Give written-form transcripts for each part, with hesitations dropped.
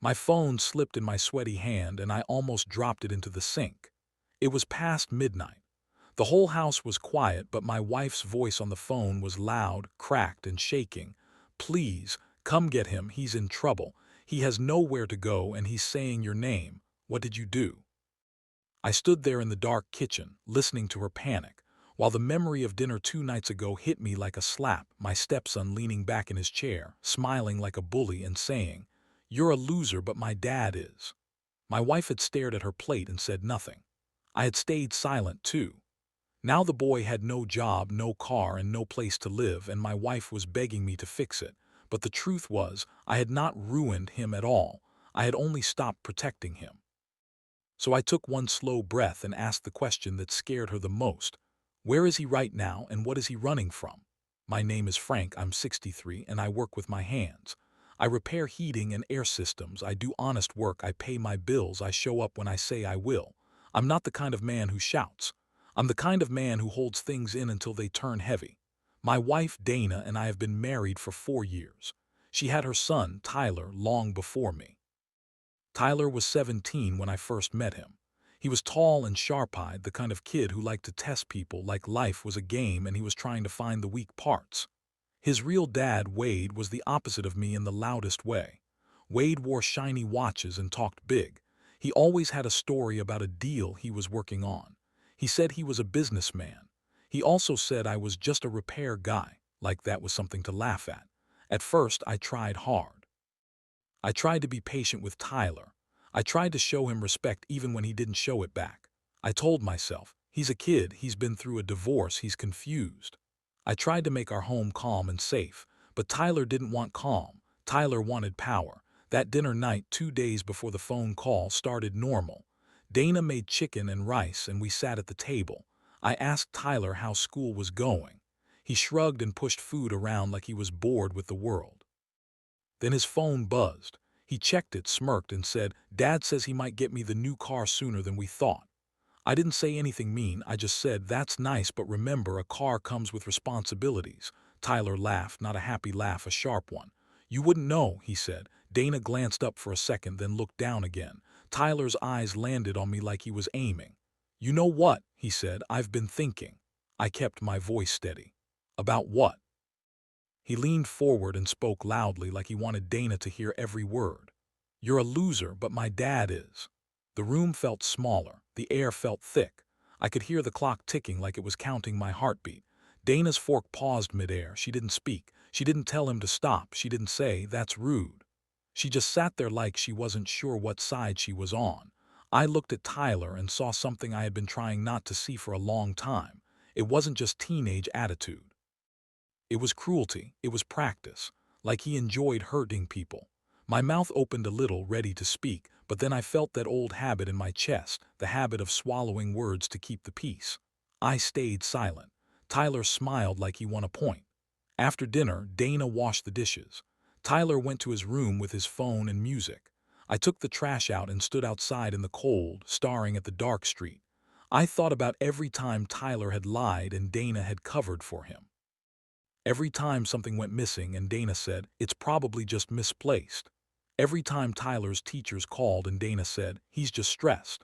My phone slipped in my sweaty hand and I almost dropped it into the sink. It was past midnight. The whole house was quiet, but my wife's voice on the phone was loud, cracked, and shaking. "Please, come get him. He's in trouble. He has nowhere to go and he's saying your name. What did you do?" I stood there in the dark kitchen, listening to her panic, while the memory of dinner 2 nights ago hit me like a slap, my stepson leaning back in his chair, smiling like a bully and saying, "You're a loser, but my dad is." My wife had stared at her plate and said nothing. I had stayed silent, too. Now the boy had no job, no car, and no place to live, and my wife was begging me to fix it. But the truth was, I had not ruined him at all. I had only stopped protecting him. So I took one slow breath and asked the question that scared her the most. Where is he right now, and what is he running from? My name is Frank, I'm 63, and I work with my hands. I repair heating and air systems, I do honest work, I pay my bills, I show up when I say I will. I'm not the kind of man who shouts. I'm the kind of man who holds things in until they turn heavy. My wife, Dana, and I have been married for 4 years. She had her son, Tyler, long before me. Tyler was 17 when I first met him. He was tall and sharp-eyed, the kind of kid who liked to test people like life was a game and he was trying to find the weak parts. His real dad, Wade, was the opposite of me in the loudest way. Wade wore shiny watches and talked big. He always had a story about a deal he was working on. He said he was a businessman. He also said I was just a repair guy, like that was something to laugh at. At first, I tried hard. I tried to be patient with Tyler. I tried to show him respect even when he didn't show it back. I told myself, he's a kid, he's been through a divorce, he's confused. I tried to make our home calm and safe, but Tyler didn't want calm. Tyler wanted power. That dinner night, 2 days before the phone call, started normal. Dana made chicken and rice and we sat at the table. I asked Tyler how school was going. He shrugged and pushed food around like he was bored with the world. Then his phone buzzed. He checked it, smirked, and said, "Dad says he might get me the new car sooner than we thought." I didn't say anything mean, I just said, "That's nice, but remember, a car comes with responsibilities." Tyler laughed, not a happy laugh, a sharp one. "You wouldn't know," he said. Dana glanced up for a second, then looked down again. Tyler's eyes landed on me like he was aiming. "You know what?" he said. "I've been thinking." I kept my voice steady. "About what?" He leaned forward and spoke loudly like he wanted Dana to hear every word. "You're a loser, but my dad is." The room felt smaller. The air felt thick. I could hear the clock ticking like it was counting my heartbeat. Dana's fork paused midair. She didn't speak. She didn't tell him to stop. She didn't say, "That's rude." She just sat there like she wasn't sure what side she was on. I looked at Tyler and saw something I had been trying not to see for a long time. It wasn't just teenage attitude. It was cruelty, it was practice, like he enjoyed hurting people. My mouth opened a little, ready to speak, but then I felt that old habit in my chest, the habit of swallowing words to keep the peace. I stayed silent. Tyler smiled like he won a point. After dinner, Dana washed the dishes. Tyler went to his room with his phone and music. I took the trash out and stood outside in the cold, staring at the dark street. I thought about every time Tyler had lied and Dana had covered for him. Every time something went missing and Dana said, "It's probably just misplaced." Every time Tyler's teachers called and Dana said, "He's just stressed."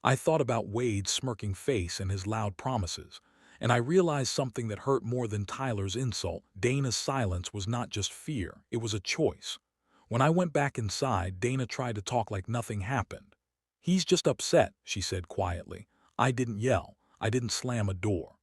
I thought about Wade's smirking face and his loud promises, and I realized something that hurt more than Tyler's insult. Dana's silence was not just fear, it was a choice. When I went back inside, Dana tried to talk like nothing happened. "He's just upset," she said quietly. I didn't yell. I didn't slam a door.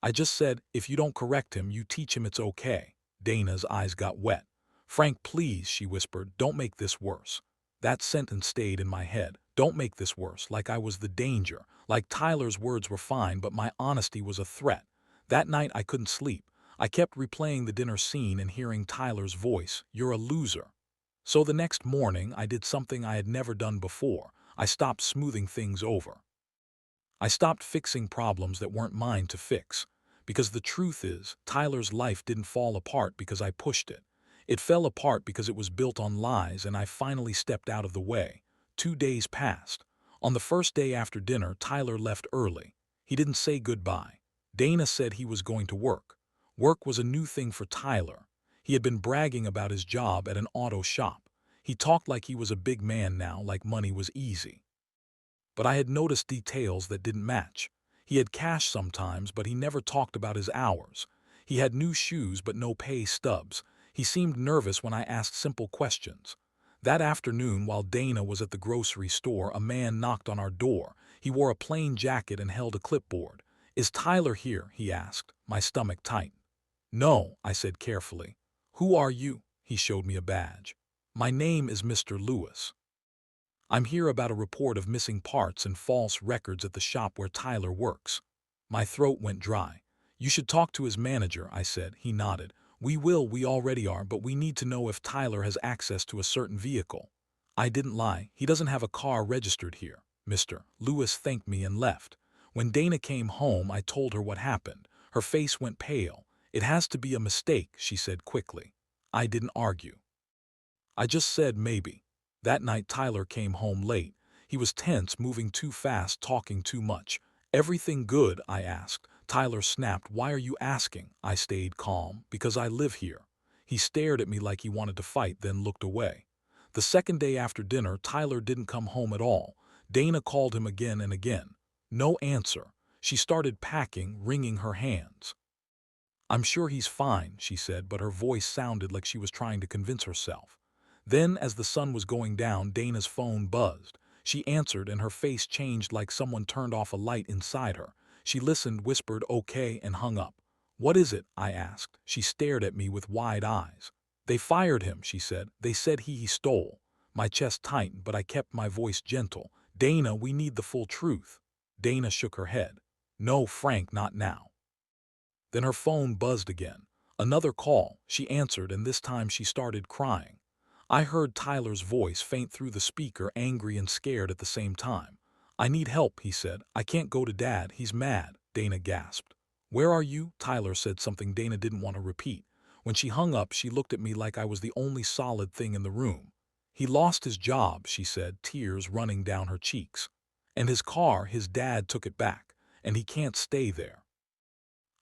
I just said, "If you don't correct him, you teach him it's okay." Dana's eyes got wet. "Frank, please," she whispered, "don't make this worse." That sentence stayed in my head. Don't make this worse, like I was the danger. Like Tyler's words were fine, but my honesty was a threat. That night I couldn't sleep. I kept replaying the dinner scene and hearing Tyler's voice, "You're a loser." So the next morning, I did something I had never done before. I stopped smoothing things over. I stopped fixing problems that weren't mine to fix. Because the truth is, Tyler's life didn't fall apart because I pushed it. It fell apart because it was built on lies, and I finally stepped out of the way. 2 days passed. On the first day after dinner, Tyler left early. He didn't say goodbye. Dana said he was going to work. Work was a new thing for Tyler. He had been bragging about his job at an auto shop. He talked like he was a big man now, like money was easy. But I had noticed details that didn't match. He had cash sometimes, but he never talked about his hours. He had new shoes but no pay stubs. He seemed nervous when I asked simple questions. That afternoon, while Dana was at the grocery store, a man knocked on our door. He wore a plain jacket and held a clipboard. "Is Tyler here?" he asked. My stomach tightened. "No," I said carefully. "Who are you?" He showed me a badge. "My name is Mr. Lewis. I'm here about a report of missing parts and false records at the shop where Tyler works." My throat went dry. "You should talk to his manager," I said. He nodded. We already are, but we need to know if Tyler has access to a certain vehicle." I didn't lie. "He doesn't have a car registered here." Mr. Lewis thanked me and left. When Dana came home, I told her what happened. Her face went pale. "It has to be a mistake," she said quickly. I didn't argue. I just said maybe. That night Tyler came home late. He was tense, moving too fast, talking too much. "Everything good?" I asked. Tyler snapped. "Why are you asking?" I stayed calm. "Because I live here." He stared at me like he wanted to fight, then looked away. The second day after dinner, Tyler didn't come home at all. Dana called him again and again. No answer. She started packing, wringing her hands. "I'm sure he's fine," she said, but her voice sounded like she was trying to convince herself. Then, as the sun was going down, Dana's phone buzzed. She answered, and her face changed like someone turned off a light inside her. She listened, whispered "okay," and hung up. "What is it?" I asked. She stared at me with wide eyes. "They fired him," she said. "They said he stole." My chest tightened, but I kept my voice gentle. "Dana, we need the full truth." Dana shook her head. "No, Frank, not now." Then her phone buzzed again. Another call. She answered, and this time she started crying. I heard Tyler's voice faint through the speaker, angry and scared at the same time. "I need help," he said. "I can't go to Dad. He's mad." Dana gasped. "Where are you?" Tyler said something Dana didn't want to repeat. When she hung up, she looked at me like I was the only solid thing in the room. "He lost his job," she said, tears running down her cheeks. "And his car, his dad took it back. And he can't stay there."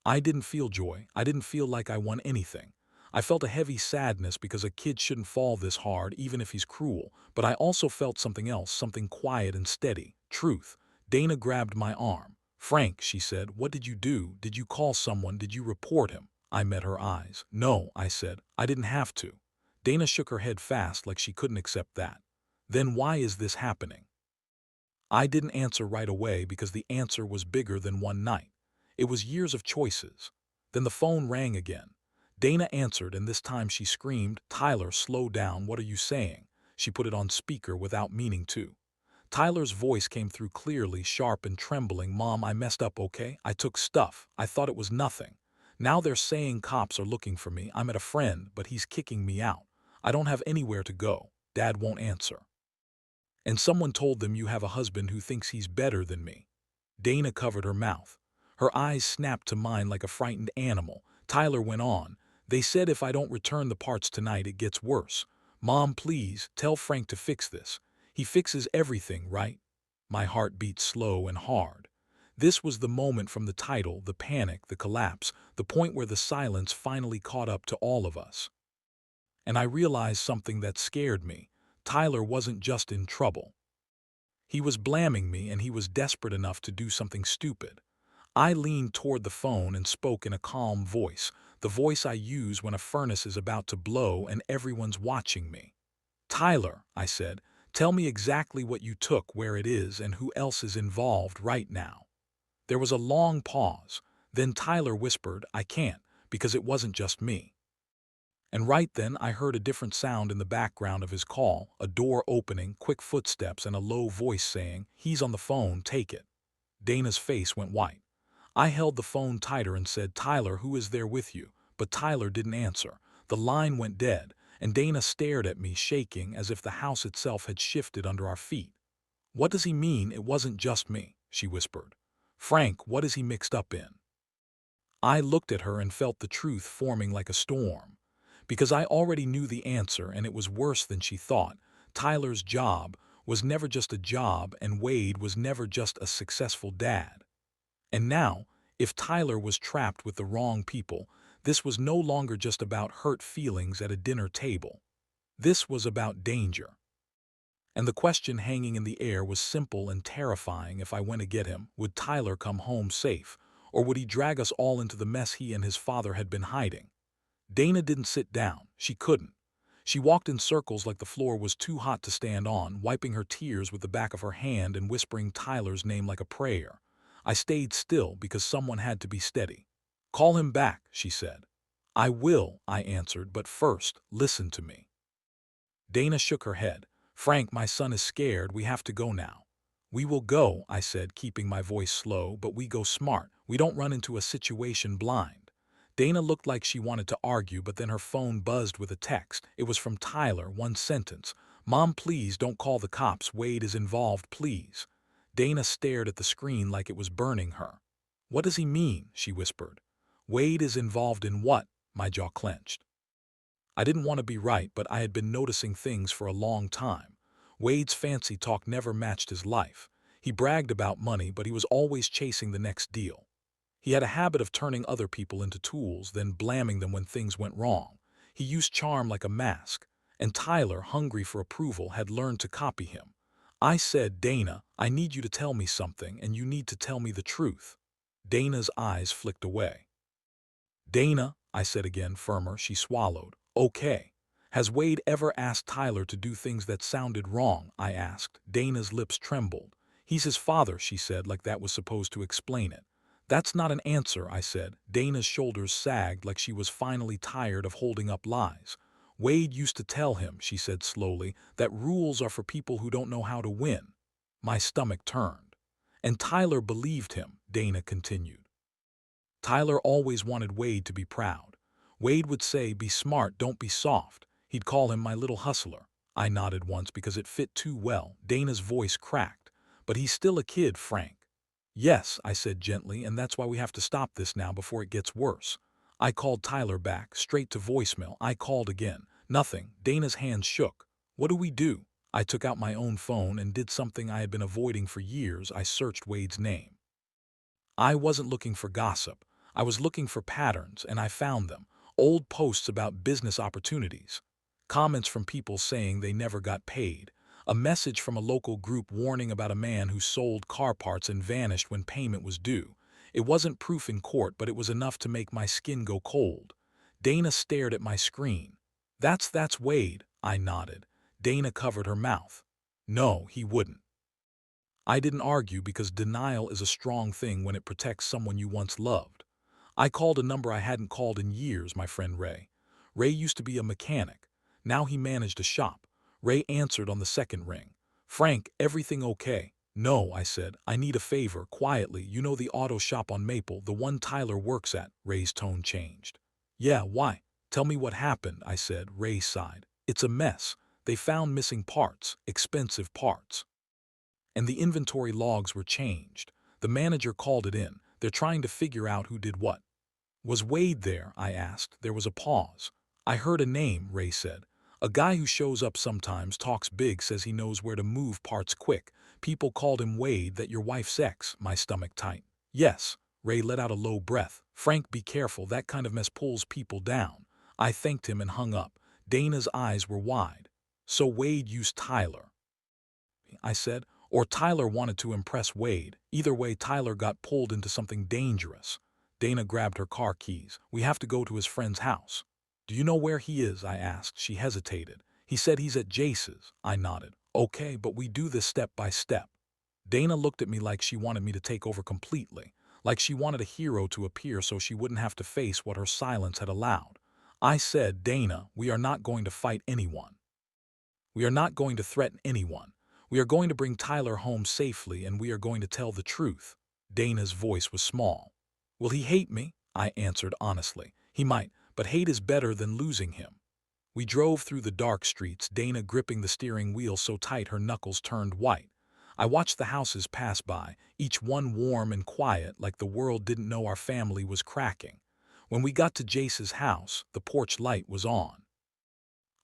I didn't feel joy. I didn't feel like I won anything. I felt a heavy sadness because a kid shouldn't fall this hard even if he's cruel, but I also felt something else, something quiet and steady. Truth. Dana grabbed my arm. "Frank," she said, "what did you do? Did you call someone? Did you report him?" I met her eyes. "No," I said. "I didn't have to." Dana shook her head fast like she couldn't accept that. "Then why is this happening?" I didn't answer right away because the answer was bigger than one night. It was years of choices. Then the phone rang again. Dana answered, and this time she screamed, "Tyler, slow down, what are you saying?" She put it on speaker without meaning to. Tyler's voice came through clearly, sharp and trembling. "Mom, I messed up, okay? I took stuff. I thought it was nothing. Now they're saying cops are looking for me. I'm at a friend, but he's kicking me out. I don't have anywhere to go. Dad won't answer. And someone told them you have a husband who thinks he's better than me." Dana covered her mouth. Her eyes snapped to mine like a frightened animal. Tyler went on. "They said if I don't return the parts tonight, it gets worse. Mom, please, tell Frank to fix this. He fixes everything, right?" My heart beat slow and hard. This was the moment from the title, the panic, the collapse, the point where the silence finally caught up to all of us. And I realized something that scared me. Tyler wasn't just in trouble. He was blaming me, and he was desperate enough to do something stupid. I leaned toward the phone and spoke in a calm voice, the voice I use when a furnace is about to blow and everyone's watching me. "Tyler," I said, "tell me exactly what you took, where it is, and who else is involved right now." There was a long pause. Then Tyler whispered, "I can't, because it wasn't just me." And right then I heard a different sound in the background of his call, a door opening, quick footsteps, and a low voice saying, "He's on the phone, take it." Dana's face went white. I held the phone tighter and said, "Tyler, who is there with you?" But Tyler didn't answer. The line went dead, and Dana stared at me, shaking as if the house itself had shifted under our feet. "What does he mean it wasn't just me?" she whispered. "Frank, what is he mixed up in?" I looked at her and felt the truth forming like a storm. Because I already knew the answer, and it was worse than she thought. Tyler's job was never just a job, and Wade was never just a successful dad. And now, if Tyler was trapped with the wrong people, this was no longer just about hurt feelings at a dinner table. This was about danger. And the question hanging in the air was simple and terrifying. If I went to get him, would Tyler come home safe? Or would he drag us all into the mess he and his father had been hiding? Dana didn't sit down. She couldn't. She walked in circles like the floor was too hot to stand on, wiping her tears with the back of her hand and whispering Tyler's name like a prayer. I stayed still because someone had to be steady. "Call him back," she said. "I will," I answered, "but first, listen to me." Dana shook her head. "Frank, my son is scared. We have to go now." "We will go," I said, keeping my voice slow, "but we go smart. We don't run into a situation blind." Dana looked like she wanted to argue, but then her phone buzzed with a text. It was from Tyler, one sentence. "Mom, please don't call the cops. Wade is involved, please." Dana stared at the screen like it was burning her. "What does he mean?" she whispered. "Wade is involved in what?" My jaw clenched. I didn't want to be right, but I had been noticing things for a long time. Wade's fancy talk never matched his life. He bragged about money, but he was always chasing the next deal. He had a habit of turning other people into tools, then blaming them when things went wrong. He used charm like a mask, and Tyler, hungry for approval, had learned to copy him. I said, "Dana, I need you to tell me something, and you need to tell me the truth." Dana's eyes flicked away. "Dana," I said again, firmer. She swallowed. "Okay. Has Wade ever asked Tyler to do things that sounded wrong?" I asked. Dana's lips trembled. "He's his father," she said, like that was supposed to explain it. "That's not an answer," I said. Dana's shoulders sagged like she was finally tired of holding up lies. "Wade used to tell him," she said slowly, "that rules are for people who don't know how to win." My stomach turned. "And Tyler believed him," Dana continued. Tyler always wanted Wade to be proud. Wade would say, "Be smart, don't be soft." He'd call him my little hustler. I nodded once because it fit too well. Dana's voice cracked. "But he's still a kid, Frank." "Yes," I said gently, "and that's why we have to stop this now before it gets worse." I called Tyler back, straight to voicemail. I called again. Nothing. Dana's hands shook. "What do we do?" I took out my own phone and did something I had been avoiding for years. I searched Wade's name. I wasn't looking for gossip. I was looking for patterns, and I found them. Old posts about business opportunities. Comments from people saying they never got paid. A message from a local group warning about a man who sold car parts and vanished when payment was due. It wasn't proof in court, but it was enough to make my skin go cold. Dana stared at my screen. That's Wade," I nodded. Dana covered her mouth. "No, he wouldn't." I didn't argue because denial is a strong thing when it protects someone you once loved. I called a number I hadn't called in years, my friend Ray. Ray used to be a mechanic. Now he managed a shop. Ray answered on the second ring. "Frank, everything okay?" "No," I said. "I need a favor, quietly. You know the auto shop on Maple, the one Tyler works at?" Ray's tone changed. "Yeah, why?" "Tell me what happened," I said. Ray sighed. "It's a mess. They found missing parts, expensive parts. And the inventory logs were changed. The manager called it in. They're trying to figure out who did what." "Was Wade there?" I asked. There was a pause. "I heard a name," Ray said. "A guy who shows up sometimes, talks big, says he knows where to move parts quick. People called him Wade, that your wife's ex." My stomach tightened. "Yes." Ray let out a low breath. "Frank, be careful. That kind of mess pulls people down." I thanked him and hung up. Dana's eyes were wide. "So Wade used Tyler," I said. "Or Tyler wanted to impress Wade. Either way, Tyler got pulled into something dangerous." Dana grabbed her car keys. "We have to go to his friend's house." "Do you know where he is?" I asked. She hesitated. "He said he's at Jace's." I nodded. "Okay, but we do this step by step." Dana looked at me like she wanted me to take over completely, like she wanted a hero to appear so she wouldn't have to face what her silence had allowed. I said, "Dana, we are not going to fight anyone. We are not going to threaten anyone. We are going to bring Tyler home safely, and we are going to tell the truth." Dana's voice was small. "Will he hate me?" I answered honestly. "He might, but hate is better than losing him." We drove through the dark streets, Dana gripping the steering wheel so tight her knuckles turned white. I watched the houses pass by, each one warm and quiet, like the world didn't know our family was cracking. When we got to Jace's house, the porch light was on.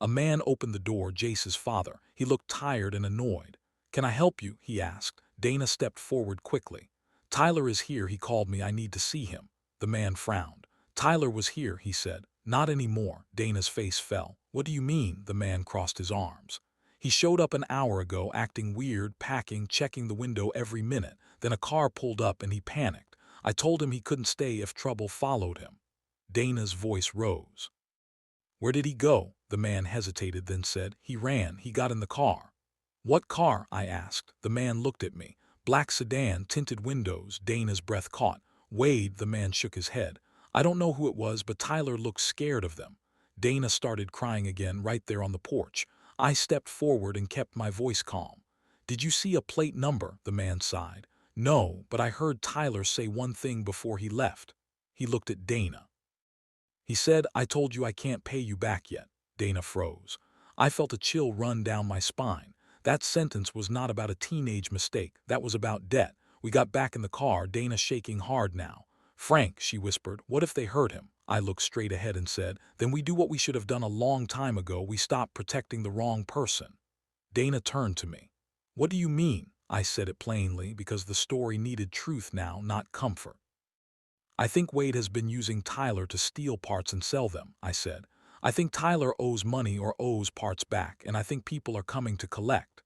A man opened the door, Jace's father. He looked tired and annoyed. "Can I help you?" he asked. Dana stepped forward quickly. "Tyler is here, he called me, I need to see him." The man frowned. "Tyler was here," he said. Not anymore. Dana's face fell. What do you mean? The man crossed his arms. He showed up an hour ago acting weird, packing, checking the window every minute. Then a car pulled up and he panicked. I told him he couldn't stay if trouble followed him. Dana's voice rose. Where did he go? The man hesitated, then said, he ran. He got in the car. What car? I asked. The man looked at me. Black sedan, tinted windows. Dana's breath caught. Wade, the man shook his head. I don't know who it was, but Tyler looked scared of them. Dana started crying again right there on the porch. I stepped forward and kept my voice calm. Did you see a plate number? The man sighed. No, but I heard Tyler say one thing before he left. He looked at Dana. He said, I told you I can't pay you back yet. Dana froze. I felt a chill run down my spine. That sentence was not about a teenage mistake. That was about debt. We got back in the car, Dana shaking hard now. Frank, she whispered, what if they hurt him? I looked straight ahead and said, then we do what we should have done a long time ago. We stopped protecting the wrong person. Dana turned to me. What do you mean? I said it plainly because the story needed truth now, not comfort. I think Wade has been using Tyler to steal parts and sell them, I said. I think Tyler owes money or owes parts back, and I think people are coming to collect.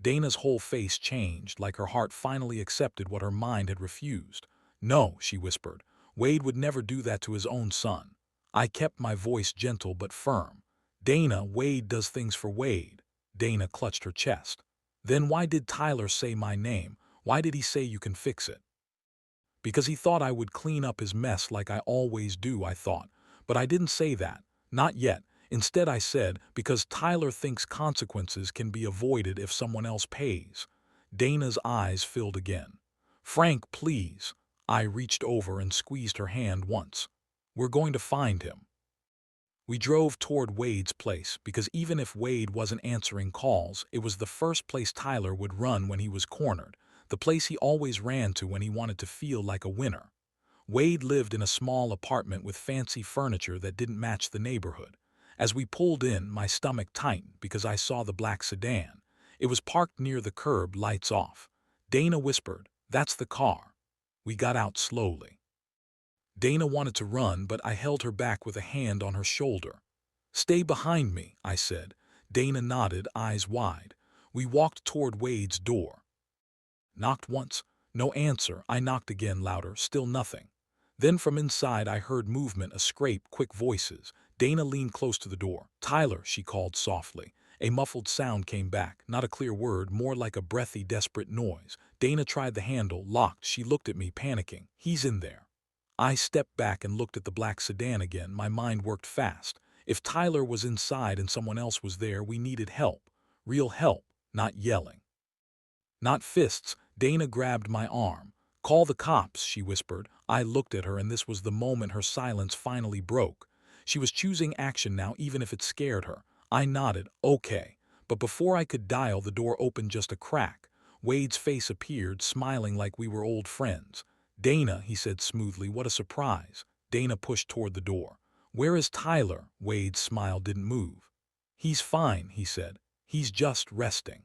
Dana's whole face changed, like her heart finally accepted what her mind had refused. No, she whispered. Wade would never do that to his own son. I kept my voice gentle but firm. Dana, Wade does things for Wade. Dana clutched her chest. Then why did Tyler say my name? Why did he say you can fix it? Because he thought I would clean up his mess like I always do, I thought. But I didn't say that. Not yet. Instead I said, because Tyler thinks consequences can be avoided if someone else pays. Dana's eyes filled again. Frank, please. I reached over and squeezed her hand once. We're going to find him. We drove toward Wade's place because even if Wade wasn't answering calls, it was the first place Tyler would run when he was cornered, the place he always ran to when he wanted to feel like a winner. Wade lived in a small apartment with fancy furniture that didn't match the neighborhood. As we pulled in, my stomach tightened because I saw the black sedan. It was parked near the curb, lights off. Dana whispered, "That's the car." We got out slowly. Dana wanted to run, but I held her back with a hand on her shoulder. "Stay behind me," I said. Dana nodded, eyes wide. We walked toward Wade's door. Knocked once. No answer. I knocked again, louder. Still nothing. Then from inside I heard movement, a scrape, quick voices. Dana leaned close to the door. "Tyler," she called softly. A muffled sound came back, not a clear word, more like a breathy, desperate noise. Dana tried the handle, locked. She looked at me, panicking. "He's in there." I stepped back and looked at the black sedan again. My mind worked fast. If Tyler was inside and someone else was there, we needed help. Real help, not yelling. Not fists. Dana grabbed my arm. "Call the cops," she whispered. I looked at her, and this was the moment her silence finally broke. She was choosing action now, even if it scared her. I nodded, "Okay." But before I could dial, the door opened just a crack. Wade's face appeared, smiling like we were old friends. "Dana," he said smoothly, "what a surprise." Dana pushed toward the door. "Where is Tyler?" Wade's smile didn't move. "He's fine," he said. "He's just resting."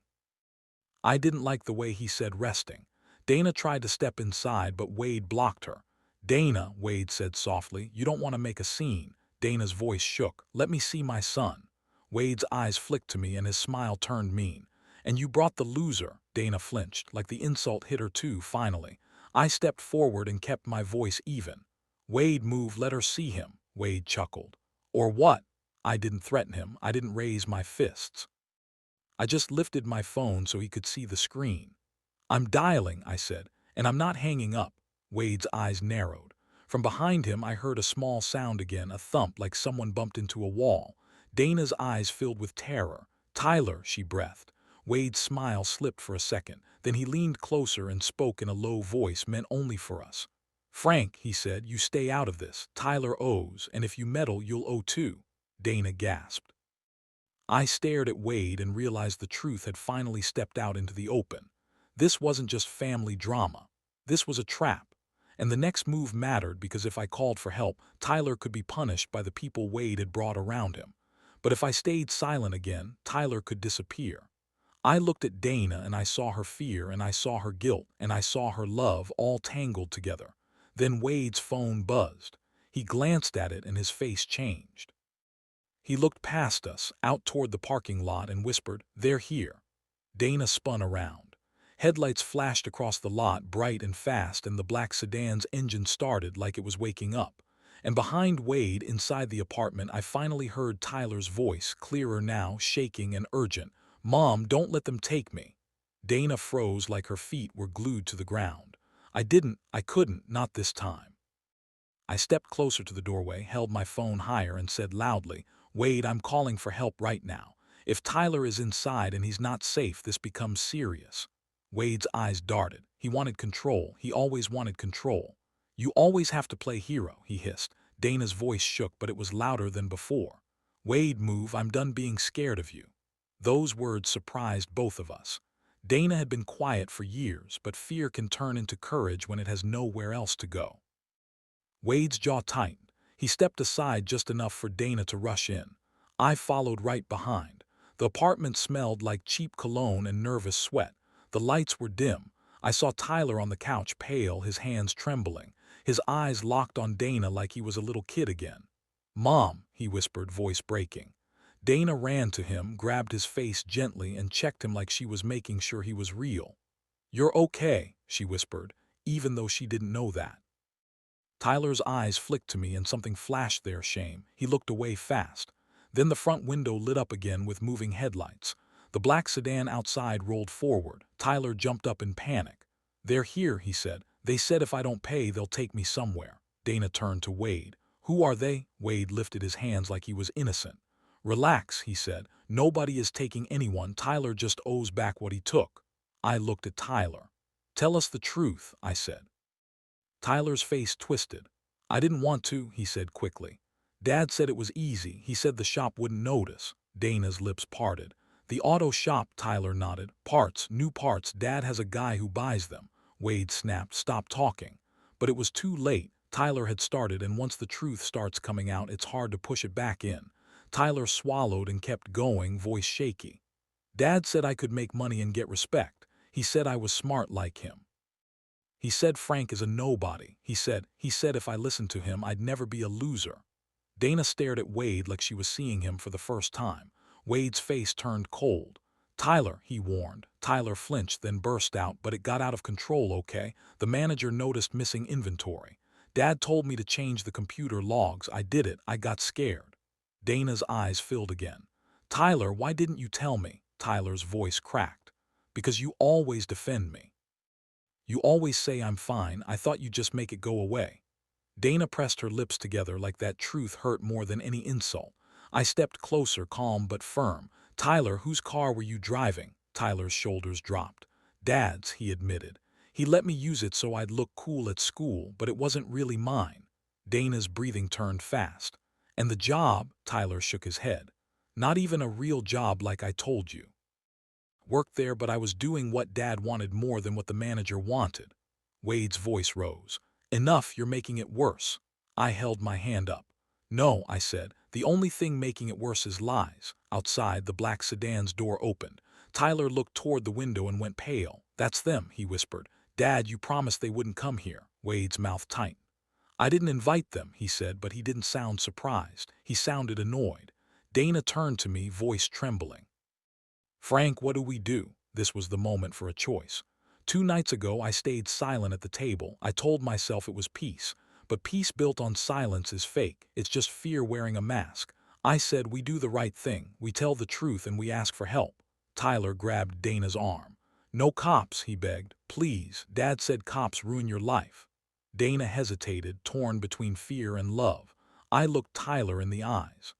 I didn't like the way he said resting. Dana tried to step inside, but Wade blocked her. "Dana," Wade said softly, "you don't want to make a scene." Dana's voice shook. "Let me see my son." Wade's eyes flicked to me and his smile turned mean. "And you brought the loser." Dana flinched, like the insult hit her too, finally. I stepped forward and kept my voice even. "Wade, move, let her see him." Wade chuckled. "Or what?" I didn't threaten him. I didn't raise my fists. I just lifted my phone so he could see the screen. "I'm dialing," I said, "and I'm not hanging up." Wade's eyes narrowed. From behind him I heard a small sound again, a thump like someone bumped into a wall. Dana's eyes filled with terror. "Tyler," she breathed. Wade's smile slipped for a second. Then he leaned closer and spoke in a low voice meant only for us. "Frank," he said, "you stay out of this. Tyler owes, and if you meddle, you'll owe too." Dana gasped. I stared at Wade and realized the truth had finally stepped out into the open. This wasn't just family drama. This was a trap. And the next move mattered because if I called for help, Tyler could be punished by the people Wade had brought around him. But if I stayed silent again, Tyler could disappear. I looked at Dana and I saw her fear and I saw her guilt and I saw her love all tangled together. Then Wade's phone buzzed. He glanced at it and his face changed. He looked past us, out toward the parking lot, and whispered, "They're here." Dana spun around. Headlights flashed across the lot, bright and fast, and the black sedan's engine started like it was waking up. And behind Wade, inside the apartment, I finally heard Tyler's voice, clearer now, shaking and urgent. "Mom, don't let them take me." Dana froze like her feet were glued to the ground. I couldn't, not this time. I stepped closer to the doorway, held my phone higher, and said loudly, "Wade, I'm calling for help right now. If Tyler is inside and he's not safe, this becomes serious." Wade's eyes darted. He wanted control. He always wanted control. "You always have to play hero," he hissed. Dana's voice shook, but it was louder than before. "Wade, move. I'm done being scared of you." Those words surprised both of us. Dana had been quiet for years, but fear can turn into courage when it has nowhere else to go. Wade's jaw tightened. He stepped aside just enough for Dana to rush in. I followed right behind. The apartment smelled like cheap cologne and nervous sweat. The lights were dim. I saw Tyler on the couch, pale, his hands trembling. His eyes locked on Dana like he was a little kid again. "Mom," he whispered, voice breaking. Dana ran to him, grabbed his face gently, and checked him like she was making sure he was real. "You're okay," she whispered, even though she didn't know that. Tyler's eyes flicked to me and something flashed there, shame. He looked away fast. Then the front window lit up again with moving headlights. The black sedan outside rolled forward. Tyler jumped up in panic. "They're here," he said. "They said if I don't pay, they'll take me somewhere." Dana turned to Wade. "Who are they?" Wade lifted his hands like he was innocent. "Relax," he said. "Nobody is taking anyone. Tyler just owes back what he took." I looked at Tyler. "Tell us the truth," I said. Tyler's face twisted. "I didn't want to," he said quickly. "Dad said it was easy. He said the shop wouldn't notice." Dana's lips parted. "The auto shop," Tyler nodded. "Parts, new parts. Dad has a guy who buys them." Wade snapped, "Stop talking." But it was too late. Tyler had started, and once the truth starts coming out, it's hard to push it back in. Tyler swallowed and kept going, voice shaky. "Dad said I could make money and get respect. He said I was smart like him. He said Frank is a nobody. He said if I listened to him, I'd never be a loser." Dana stared at Wade like she was seeing him for the first time. Wade's face turned cold. "Tyler," he warned. Tyler flinched, then burst out, "But it got out of control, okay? The manager noticed missing inventory. Dad told me to change the computer logs. I did it. I got scared." Dana's eyes filled again. "Tyler, why didn't you tell me?" Tyler's voice cracked. "Because you always defend me. You always say I'm fine. I thought you'd just make it go away." Dana pressed her lips together like that truth hurt more than any insult. I stepped closer, calm but firm. "Tyler, whose car were you driving?" Tyler's shoulders dropped. "Dad's," he admitted. "He let me use it so I'd look cool at school, but it wasn't really mine." Dana's breathing turned fast. "And the job?" Tyler shook his head. "Not even a real job like I told you. Worked there, but I was doing what Dad wanted more than what the manager wanted." Wade's voice rose. "Enough, you're making it worse." I held my hand up. "No," I said. "The only thing making it worse is lies." Outside, the black sedan's door opened. Tyler looked toward the window and went pale. "That's them," he whispered. "Dad, you promised they wouldn't come here." Wade's mouth tightened. "I didn't invite them," he said, but he didn't sound surprised. He sounded annoyed. Dana turned to me, voice trembling. "Frank, what do we do?" This was the moment for a choice. 2 nights ago, I stayed silent at the table. I told myself it was peace. But peace built on silence is fake. It's just fear wearing a mask. I said we do the right thing. We tell the truth and we ask for help. Tyler grabbed Dana's arm. "No cops," he begged. "Please. Dad said cops ruin your life." Dana hesitated, torn between fear and love. I looked Tyler in the eyes.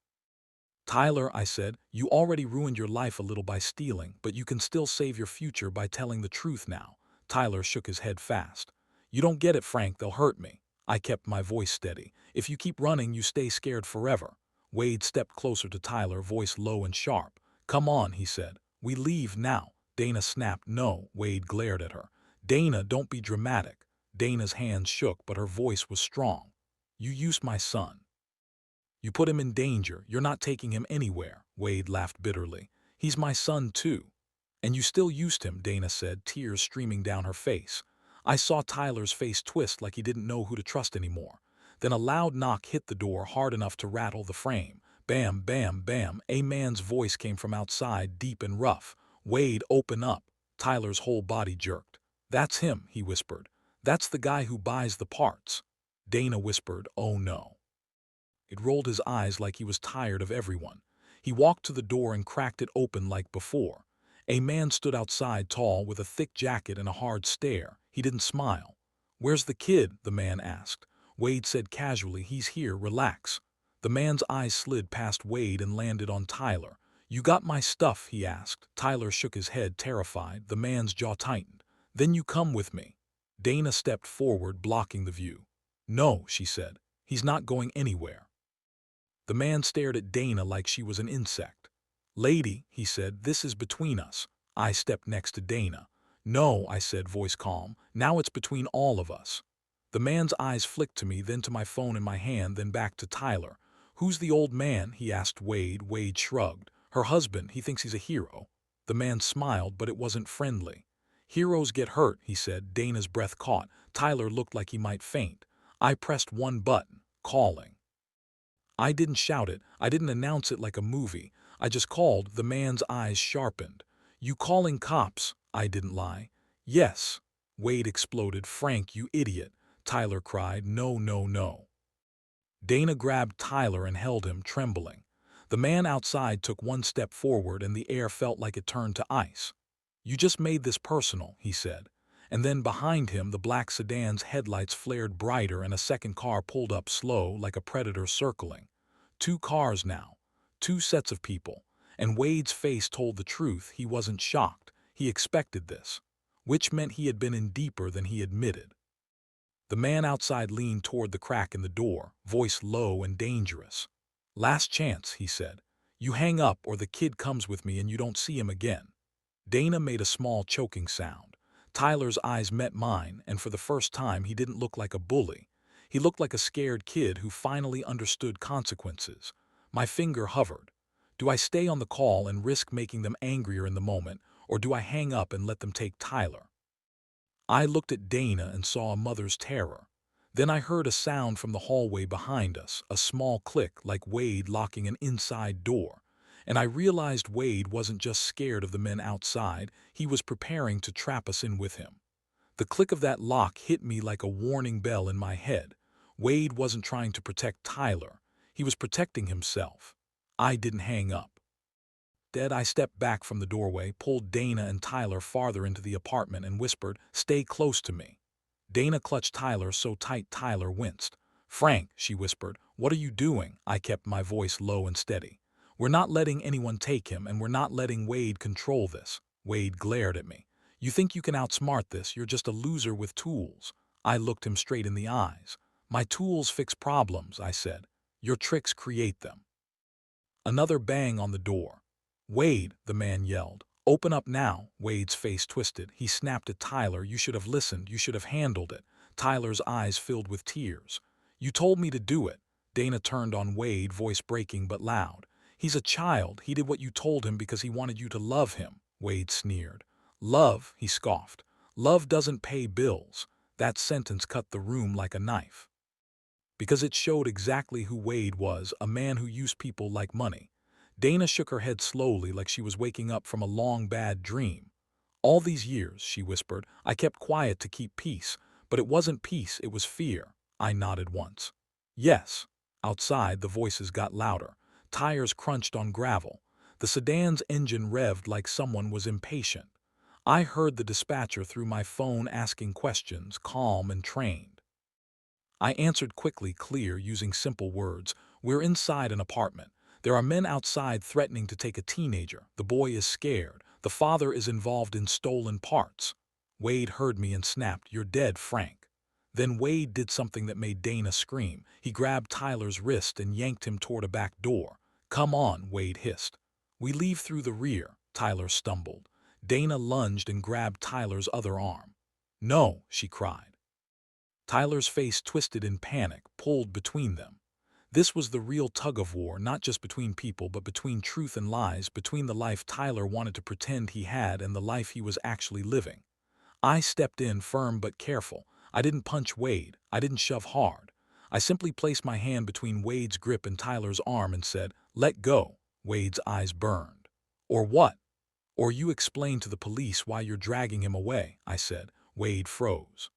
"Tyler," I said, "you already ruined your life a little by stealing, but you can still save your future by telling the truth now." Tyler shook his head fast. "You don't get it, Frank. They'll hurt me." I kept my voice steady. "If you keep running, you stay scared forever." Wade stepped closer to Tyler, voice low and sharp. "Come on," he said. "We leave now." Dana snapped. "No." Wade glared at her. "Dana, don't be dramatic." Dana's hands shook, but her voice was strong. "You used my son. You put him in danger. You're not taking him anywhere." Wade laughed bitterly. "He's my son too." "And you still used him," Dana said, tears streaming down her face. I saw Tyler's face twist like he didn't know who to trust anymore. Then a loud knock hit the door hard enough to rattle the frame. Bam, bam, bam. A man's voice came from outside, deep and rough. "Wade, open up." Tyler's whole body jerked. "That's him," he whispered. "That's the guy who buys the parts." Dana whispered, "Oh no." It rolled his eyes like he was tired of everyone. He walked to the door and cracked it open like before. A man stood outside, tall, with a thick jacket and a hard stare. He didn't smile. "Where's the kid?" the man asked. Wade said casually, "He's here, relax." The man's eyes slid past Wade and landed on Tyler. "You got my stuff?" he asked. Tyler shook his head, terrified. The man's jaw tightened. "Then you come with me." Dana stepped forward, blocking the view. "No," she said. "He's not going anywhere." The man stared at Dana like she was an insect. "Lady," he said, "this is between us." I stepped next to Dana. "No," I said, voice calm. "Now it's between all of us." The man's eyes flicked to me, then to my phone in my hand, then back to Tyler. "Who's the old man?" he asked Wade. Wade shrugged. "Her husband. He thinks he's a hero." The man smiled, but it wasn't friendly. "Heroes get hurt," he said. Dana's breath caught. Tyler looked like he might faint. I pressed one button. Calling. I didn't shout it. I didn't announce it like a movie. I just called. The man's eyes sharpened. "You calling cops?" I didn't lie. "Yes." Wade exploded. "Frank, you idiot." Tyler cried. "No, no, no." Dana grabbed Tyler and held him, trembling. The man outside took one step forward and the air felt like it turned to ice. "You just made this personal," he said. And then behind him the black sedan's headlights flared brighter and a second car pulled up slow, like a predator circling. Two cars now. Two sets of people. And Wade's face told the truth. He wasn't shocked. He expected this. Which meant he had been in deeper than he admitted. The man outside leaned toward the crack in the door, voice low and dangerous. "Last chance," he said. "You hang up or the kid comes with me and you don't see him again." Dana made a small choking sound. Tyler's eyes met mine, and for the first time he didn't look like a bully. He looked like a scared kid who finally understood consequences. My finger hovered. Do I stay on the call and risk making them angrier in the moment, or do I hang up and let them take Tyler? I looked at Dana and saw a mother's terror. Then I heard a sound from the hallway behind us, a small click like Wade locking an inside door. And I realized Wade wasn't just scared of the men outside, he was preparing to trap us in with him. The click of that lock hit me like a warning bell in my head. Wade wasn't trying to protect Tyler. He was protecting himself. I didn't hang up. Dead, I stepped back from the doorway, pulled Dana and Tyler farther into the apartment and whispered, "Stay close to me." Dana clutched Tyler so tight Tyler winced. "Frank," she whispered, "what are you doing?" I kept my voice low and steady. "We're not letting anyone take him, and we're not letting Wade control this." Wade glared at me. "You think you can outsmart this? You're just a loser with tools." I looked him straight in the eyes. "My tools fix problems," I said. "Your tricks create them." Another bang on the door. "Wade," the man yelled. "Open up now." Wade's face twisted. He snapped at Tyler. "You should have listened. You should have handled it." Tyler's eyes filled with tears. "You told me to do it." Dana turned on Wade, voice breaking but loud. "He's a child. He did what you told him because he wanted you to love him." Wade sneered. "Love?" he scoffed. "Love doesn't pay bills." That sentence cut the room like a knife. Because it showed exactly who Wade was, a man who used people like money. Dana shook her head slowly like she was waking up from a long bad dream. "All these years," she whispered, "I kept quiet to keep peace. But it wasn't peace, it was fear." I nodded once. "Yes." Outside, the voices got louder. Tires crunched on gravel. The sedan's engine revved like someone was impatient. I heard the dispatcher through my phone asking questions, calm and trained. I answered quickly, clear, using simple words. "We're inside an apartment. There are men outside threatening to take a teenager. The boy is scared. The father is involved in stolen parts." Wade heard me and snapped, "You're dead, Frank." Then Wade did something that made Dana scream. He grabbed Tyler's wrist and yanked him toward a back door. "Come on," Wade hissed. "We leave through the rear." Tyler stumbled. Dana lunged and grabbed Tyler's other arm. "No," she cried. Tyler's face twisted in panic, pulled between them. This was the real tug-of-war, not just between people, but between truth and lies, between the life Tyler wanted to pretend he had and the life he was actually living. I stepped in, firm but careful. I didn't punch Wade. I didn't shove hard. I simply placed my hand between Wade's grip and Tyler's arm and said, "Let go." Wade's eyes burned. "Or what?" "Or you explain to the police why you're dragging him away," I said. Wade froze.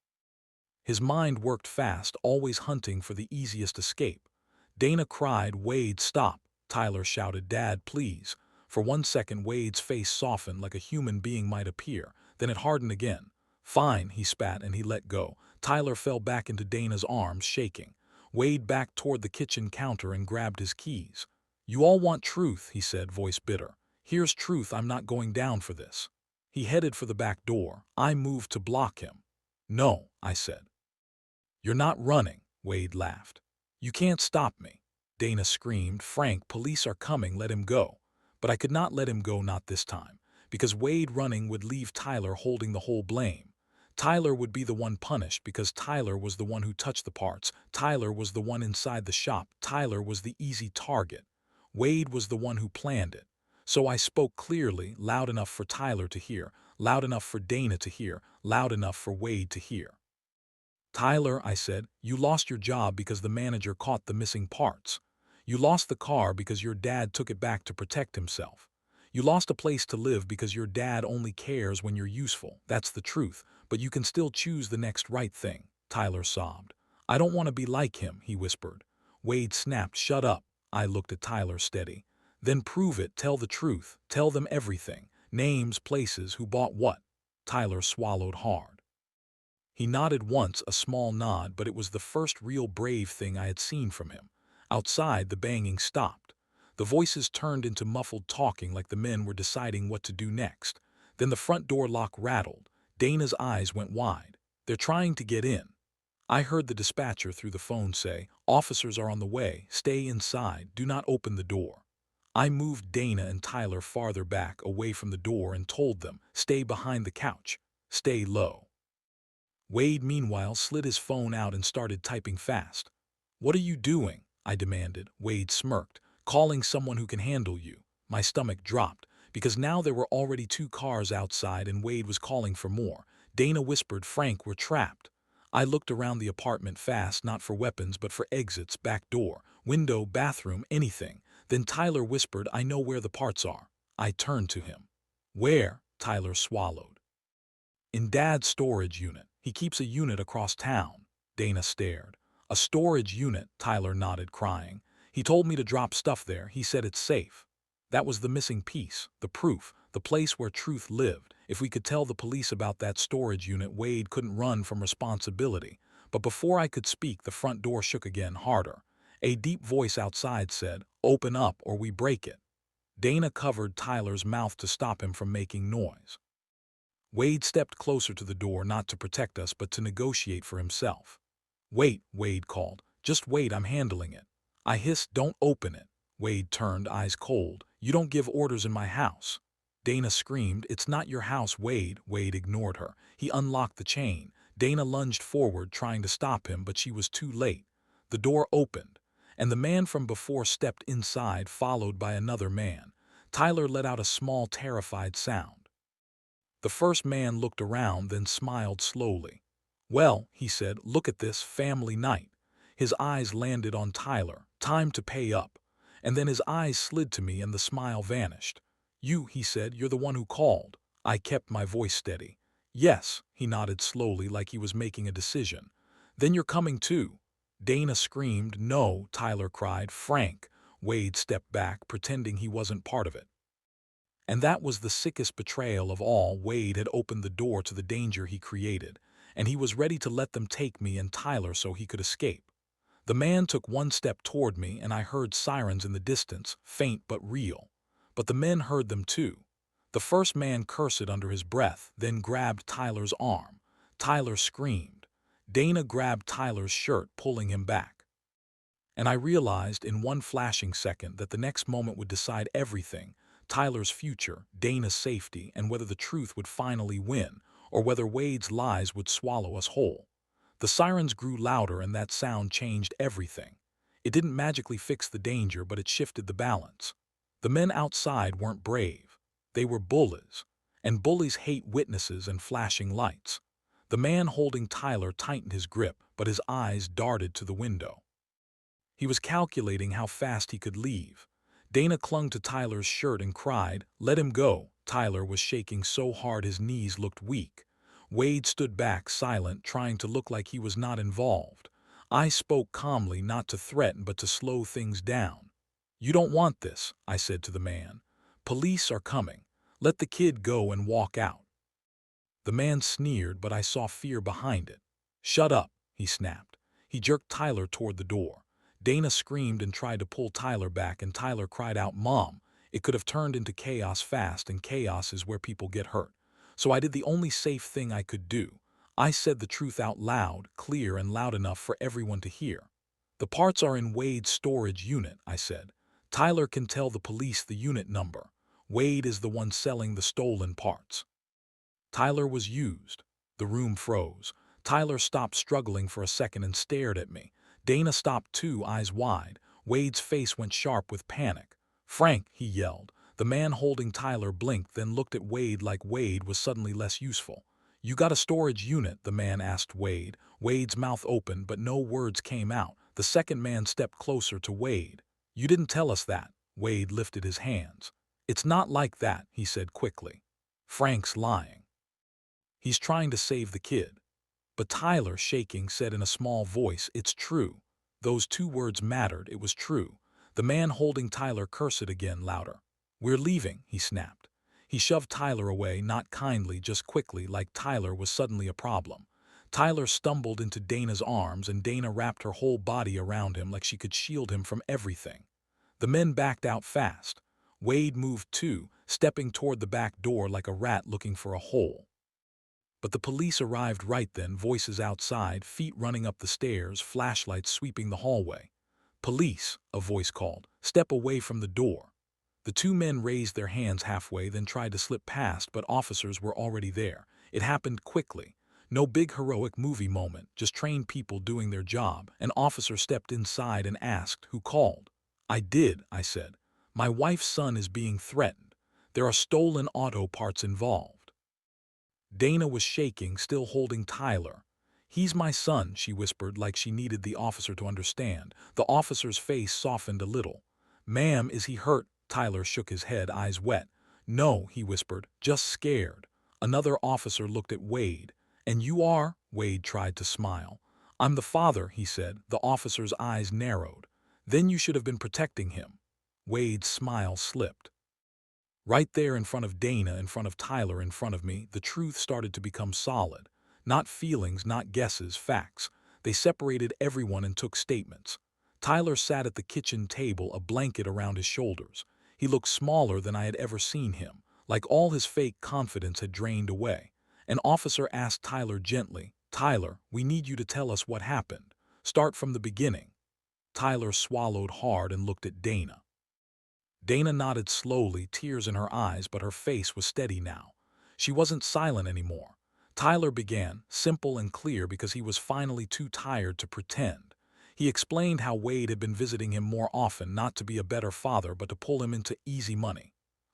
His mind worked fast, always hunting for the easiest escape. Dana cried, "Wade, stop." Tyler shouted, "Dad, please." For 1 second, Wade's face softened like a human being might appear. Then it hardened again. "Fine," he spat, and he let go. Tyler fell back into Dana's arms, shaking. Wade backed toward the kitchen counter and grabbed his keys. "You all want truth," he said, voice bitter. "Here's truth. I'm not going down for this." He headed for the back door. I moved to block him. "No," I said. "You're not running," Wade laughed. "You can't stop me." Dana screamed, "Frank, police are coming, let him go." But I could not let him go, not this time, because Wade running would leave Tyler holding the whole blame. Tyler would be the one punished because Tyler was the one who touched the parts. Tyler was the one inside the shop. Tyler was the easy target. Wade was the one who planned it. So I spoke clearly, loud enough for Tyler to hear, loud enough for Dana to hear, loud enough for Wade to hear. "Tyler," I said, "you lost your job because the manager caught the missing parts. You lost the car because your dad took it back to protect himself. You lost a place to live because your dad only cares when you're useful. That's the truth, but you can still choose the next right thing." Tyler sobbed. "I don't want to be like him," he whispered. Wade snapped, "Shut up." I looked at Tyler steady. "Then prove it. Tell the truth. Tell them everything. Names, places, who bought what." Tyler swallowed hard. He nodded once, a small nod, but it was the first real brave thing I had seen from him. Outside, the banging stopped. The voices turned into muffled talking like the men were deciding what to do next. Then the front door lock rattled. Dana's eyes went wide. "They're trying to get in." I heard the dispatcher through the phone say, "Officers are on the way. Stay inside. Do not open the door." I moved Dana and Tyler farther back, away from the door, and told them, "Stay behind the couch. Stay low." Wade, meanwhile, slid his phone out and started typing fast. "What are you doing?" I demanded. Wade smirked. "Calling someone who can handle you." My stomach dropped, because now there were already 2 cars outside and Wade was calling for more. Dana whispered, "Frank, we're trapped." I looked around the apartment fast, not for weapons but for exits, back door, window, bathroom, anything. Then Tyler whispered, "I know where the parts are." I turned to him. "Where?" Tyler swallowed. "In Dad's storage unit. He keeps a unit across town." Dana stared. "A storage unit," Tyler nodded, crying. "He told me to drop stuff there. He said it's safe." That was the missing piece, the proof, the place where truth lived. If we could tell the police about that storage unit, Wade couldn't run from responsibility. But before I could speak, the front door shook again, harder. A deep voice outside said, "Open up or we break it." Dana covered Tyler's mouth to stop him from making noise. Wade stepped closer to the door, not to protect us, but to negotiate for himself. "Wait," Wade called. "Just wait, I'm handling it." I hissed, "Don't open it." Wade turned, eyes cold. "You don't give orders in my house." Dana screamed, "It's not your house, Wade." Wade ignored her. He unlocked the chain. Dana lunged forward, trying to stop him, but she was too late. The door opened, and the man from before stepped inside, followed by another man. Tyler let out a small, terrified sound. The first man looked around, then smiled slowly. "Well," he said, "look at this, family night." His eyes landed on Tyler. "Time to pay up." And then his eyes slid to me and the smile vanished. "You," he said, "you're the one who called." I kept my voice steady. "Yes," he nodded slowly, like he was making a decision. "Then you're coming too." Dana screamed. "No," Tyler cried. "Frank." Wade stepped back, pretending he wasn't part of it. And that was the sickest betrayal of all. Wade had opened the door to the danger he created, and he was ready to let them take me and Tyler so he could escape. The man took 1 step toward me, and I heard sirens in the distance, faint but real. But the men heard them too. The first man cursed under his breath, then grabbed Tyler's arm. Tyler screamed. Dana grabbed Tyler's shirt, pulling him back. And I realized in one flashing second that the next moment would decide everything: Tyler's future, Dana's safety, and whether the truth would finally win, or whether Wade's lies would swallow us whole. The sirens grew louder, and that sound changed everything. It didn't magically fix the danger, but it shifted the balance. The men outside weren't brave. They were bullies. And bullies hate witnesses and flashing lights. The man holding Tyler tightened his grip, but his eyes darted to the window. He was calculating how fast he could leave. Dana clung to Tyler's shirt and cried, "Let him go." Tyler was shaking so hard his knees looked weak. Wade stood back, silent, trying to look like he was not involved. I spoke calmly, not to threaten but to slow things down. "You don't want this," I said to the man. "Police are coming. Let the kid go and walk out." The man sneered, but I saw fear behind it. "Shut up," he snapped. He jerked Tyler toward the door. Dana screamed and tried to pull Tyler back, and Tyler cried out, "Mom!" It could have turned into chaos fast, and chaos is where people get hurt. So I did the only safe thing I could do. I said the truth out loud, clear and loud enough for everyone to hear. "The parts are in Wade's storage unit," I said. "Tyler can tell the police the unit number. Wade is the one selling the stolen parts." Tyler was used. The room froze. Tyler stopped struggling for a second and stared at me. Dana stopped too, eyes wide. Wade's face went sharp with panic. "Frank," he yelled. The man holding Tyler blinked, then looked at Wade like Wade was suddenly less useful. "You got a storage unit?" the man asked Wade. Wade's mouth opened, but no words came out. The second man stepped closer to Wade. "You didn't tell us that." Wade lifted his hands. "It's not like that," he said quickly. "Frank's lying. He's trying to save the kid." But Tyler, shaking, said in a small voice, "It's true." Those two words mattered. It was true. The man holding Tyler cursed again, louder. "We're leaving," he snapped. He shoved Tyler away, not kindly, just quickly, like Tyler was suddenly a problem. Tyler stumbled into Dana's arms, and Dana wrapped her whole body around him like she could shield him from everything. The men backed out fast. Wade moved too, stepping toward the back door like a rat looking for a hole. But the police arrived right then, voices outside, feet running up the stairs, flashlights sweeping the hallway. "Police," a voice called. "Step away from the door." The two men raised their hands halfway, then tried to slip past, but officers were already there. It happened quickly. No big heroic movie moment, just trained people doing their job. An officer stepped inside and asked, "Who called?" "I did," I said. "My wife's son is being threatened. There are stolen auto parts involved." Dana was shaking, still holding Tyler. "He's my son," she whispered like she needed the officer to understand. The officer's face softened a little. "Ma'am, is he hurt?" Tyler shook his head, eyes wet. "No," he whispered, "just scared." Another officer looked at Wade. "And you are?" Wade tried to smile. "I'm the father," he said. The officer's eyes narrowed. "Then you should have been protecting him." Wade's smile slipped. Right there in front of Dana, in front of Tyler, in front of me, the truth started to become solid. Not feelings, not guesses, facts. They separated everyone and took statements. Tyler sat at the kitchen table, a blanket around his shoulders. He looked smaller than I had ever seen him, like all his fake confidence had drained away. An officer asked Tyler gently, "Tyler, we need you to tell us what happened. Start from the beginning." Tyler swallowed hard and looked at Dana. Dana nodded slowly, tears in her eyes, but her face was steady now. She wasn't silent anymore. Tyler began, simple and clear because he was finally too tired to pretend. He explained how Wade had been visiting him more often, not to be a better father, but to pull him into easy money.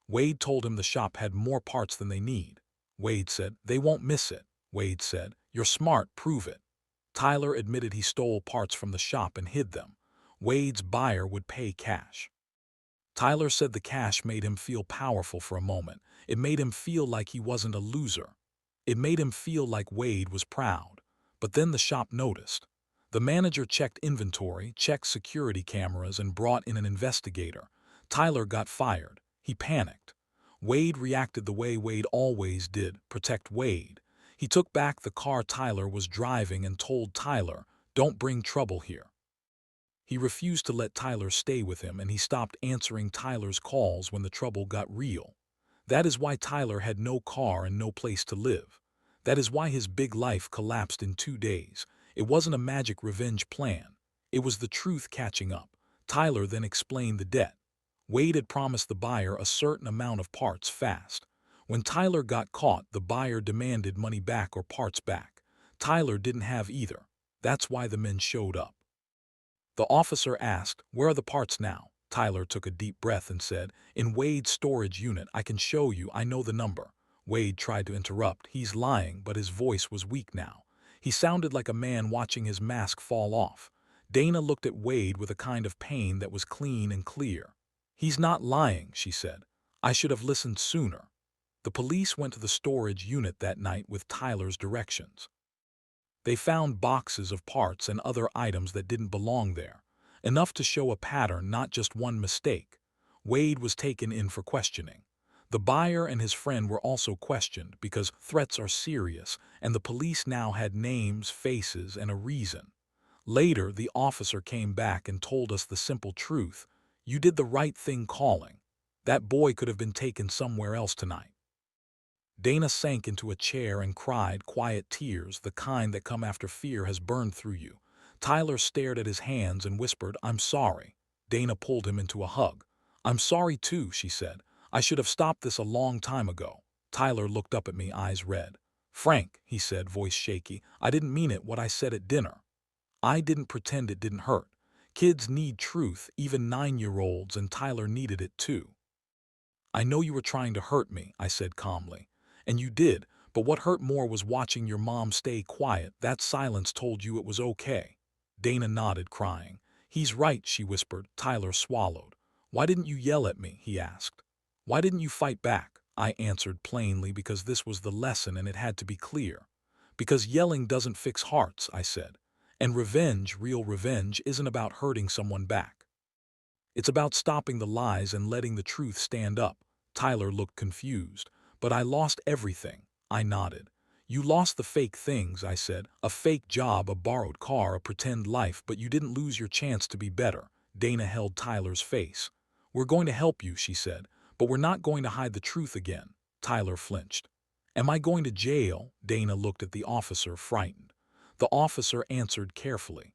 Wade told him the shop had more parts than they need. Wade said, "They won't miss it." Wade said, "You're smart, prove it." Tyler admitted he stole parts from the shop and hid them. Wade's buyer would pay cash. Tyler said the cash made him feel powerful for a moment. It made him feel like he wasn't a loser. It made him feel like Wade was proud. But then the shop noticed. The manager checked inventory, checked security cameras, and brought in an investigator. Tyler got fired. He panicked. Wade reacted the way Wade always did, protect Wade. He took back the car Tyler was driving and told Tyler, "Don't bring trouble here." He refused to let Tyler stay with him, and he stopped answering Tyler's calls when the trouble got real. That is why Tyler had no car and no place to live. That is why his big life collapsed in 2 days. It wasn't a magic revenge plan. It was the truth catching up. Tyler then explained the debt. Wade had promised the buyer a certain amount of parts fast. When Tyler got caught, the buyer demanded money back or parts back. Tyler didn't have either. That's why the men showed up. The officer asked, "Where are the parts now?" Tyler took a deep breath and said, "In Wade's storage unit. I can show you. I know the number." Wade tried to interrupt. He's lying, but his voice was weak now. He sounded like a man watching his mask fall off. Dana looked at Wade with a kind of pain that was clean and clear. "He's not lying," she said. "I should have listened sooner." The police went to the storage unit that night with Tyler's directions. They found boxes of parts and other items that didn't belong there, enough to show a pattern, not just one mistake. Wade was taken in for questioning. The buyer and his friend were also questioned because threats are serious, and the police now had names, faces, and a reason. Later, the officer came back and told us the simple truth. "You did the right thing calling. That boy could have been taken somewhere else tonight." Dana sank into a chair and cried quiet tears, the kind that come after fear has burned through you. Tyler stared at his hands and whispered, "I'm sorry." Dana pulled him into a hug. "I'm sorry too," she said. "I should have stopped this a long time ago." Tyler looked up at me, eyes red. "Frank," he said, voice shaky, "I didn't mean it what I said at dinner. I didn't pretend it didn't hurt. Kids need truth, even 9-year-olds, and Tyler needed it too." "I know you were trying to hurt me," I said calmly. "And you did, but what hurt more was watching your mom stay quiet. That silence told you it was okay." Dana nodded, crying. "He's right," she whispered. Tyler swallowed. "Why didn't you yell at me?" he asked. "Why didn't you fight back?" I answered plainly, because this was the lesson and it had to be clear. "Because yelling doesn't fix hearts," I said. "And revenge, real revenge, isn't about hurting someone back. It's about stopping the lies and letting the truth stand up." Tyler looked confused. "But I lost everything." I nodded. "You lost the fake things," I said. "A fake job, a borrowed car, a pretend life, but you didn't lose your chance to be better." Dana held Tyler's face. "We're going to help you," she said, "but we're not going to hide the truth again." Tyler flinched. "Am I going to jail?" Dana looked at the officer, frightened. The officer answered carefully.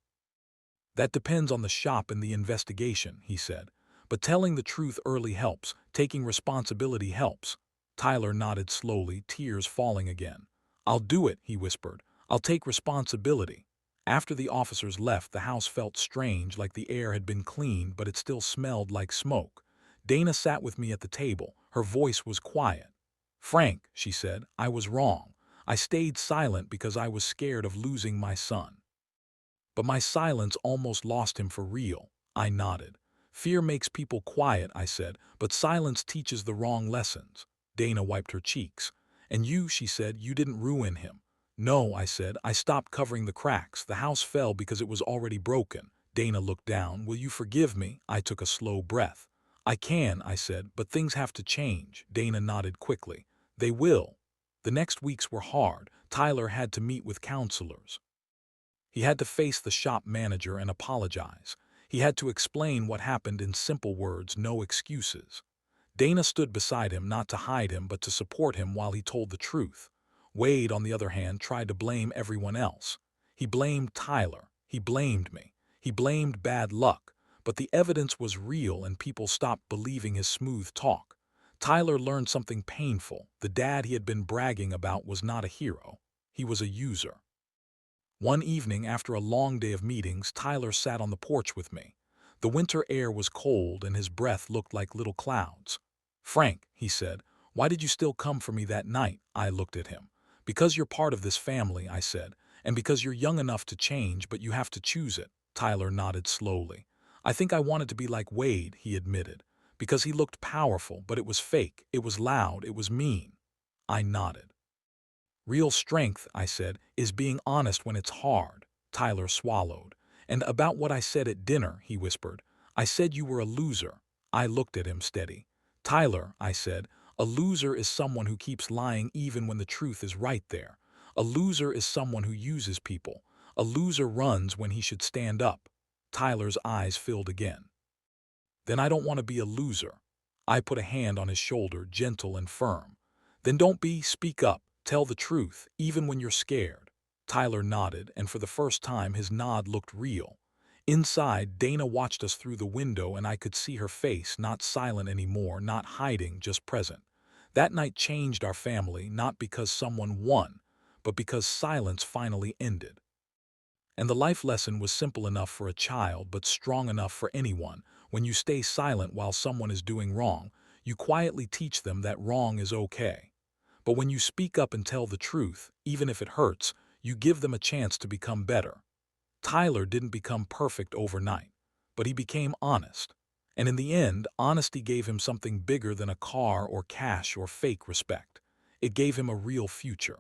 "That depends on the shop and the investigation," he said. "But telling the truth early helps. Taking responsibility helps." Tyler nodded slowly, tears falling again. "I'll do it," he whispered. "I'll take responsibility." After the officers left, the house felt strange, like the air had been cleaned, but it still smelled like smoke. Dana sat with me at the table. Her voice was quiet. "Frank," she said, "I was wrong. I stayed silent because I was scared of losing my son. But my silence almost lost him for real." I nodded. "Fear makes people quiet," I said, "but silence teaches the wrong lessons." Dana wiped her cheeks. "And you," she said, "you didn't ruin him." "No," I said, "I stopped covering the cracks. The house fell because it was already broken." Dana looked down. "Will you forgive me?" I took a slow breath. "I can," I said, "but things have to change." Dana nodded quickly. "They will." The next weeks were hard. Tyler had to meet with counselors. He had to face the shop manager and apologize. He had to explain what happened in simple words, no excuses. Dana stood beside him, not to hide him, but to support him while he told the truth. Wade, on the other hand, tried to blame everyone else. He blamed Tyler. He blamed me. He blamed bad luck. But the evidence was real, and people stopped believing his smooth talk. Tyler learned something painful. The dad he had been bragging about was not a hero. He was a user. One evening, after a long day of meetings, Tyler sat on the porch with me. The winter air was cold and his breath looked like little clouds. "Frank," he said, "why did you still come for me that night?" I looked at him. "Because you're part of this family," I said, "and because you're young enough to change, but you have to choose it." Tyler nodded slowly. "I think I wanted to be like Wade," he admitted, "because he looked powerful, but it was fake, it was loud, it was mean." I nodded. "Real strength," I said, "is being honest when it's hard." Tyler swallowed. "And about what I said at dinner," he whispered. "I said you were a loser." I looked at him steady. "Tyler," I said, "a loser is someone who keeps lying even when the truth is right there. A loser is someone who uses people. A loser runs when he should stand up." Tyler's eyes filled again. "Then I don't want to be a loser." I put a hand on his shoulder, gentle and firm. "Then don't be, speak up. Tell the truth, even when you're scared." Tyler nodded, and for the first time his nod looked real. Inside, Dana watched us through the window, and I could see her face, not silent anymore, not hiding, just present. That night changed our family, not because someone won, but because silence finally ended. And the life lesson was simple enough for a child, but strong enough for anyone. When you stay silent while someone is doing wrong, you quietly teach them that wrong is okay. But when you speak up and tell the truth, even if it hurts, you give them a chance to become better. Tyler didn't become perfect overnight, but he became honest. And in the end, honesty gave him something bigger than a car or cash or fake respect. It gave him a real future.